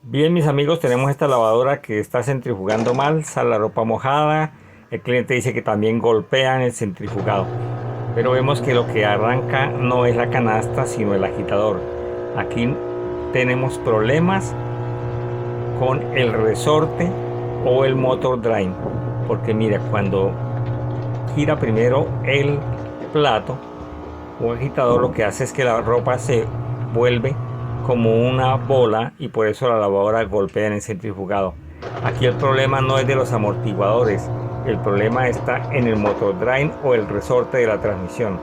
Bien, mis amigos, tenemos esta lavadora que está centrifugando mal, sale la ropa mojada. El cliente dice que también golpean el centrifugado, pero vemos que lo que arranca no es la canasta, sino el agitador. Aquí tenemos problemas con el resorte o el motor drain, porque mira, cuando gira primero el plato o agitador, lo que hace es que la ropa se vuelve como una bola y por eso la lavadora golpea en el centrifugado. Aquí el problema no es de los amortiguadores, el problema está en el motor drain o el resorte de la transmisión.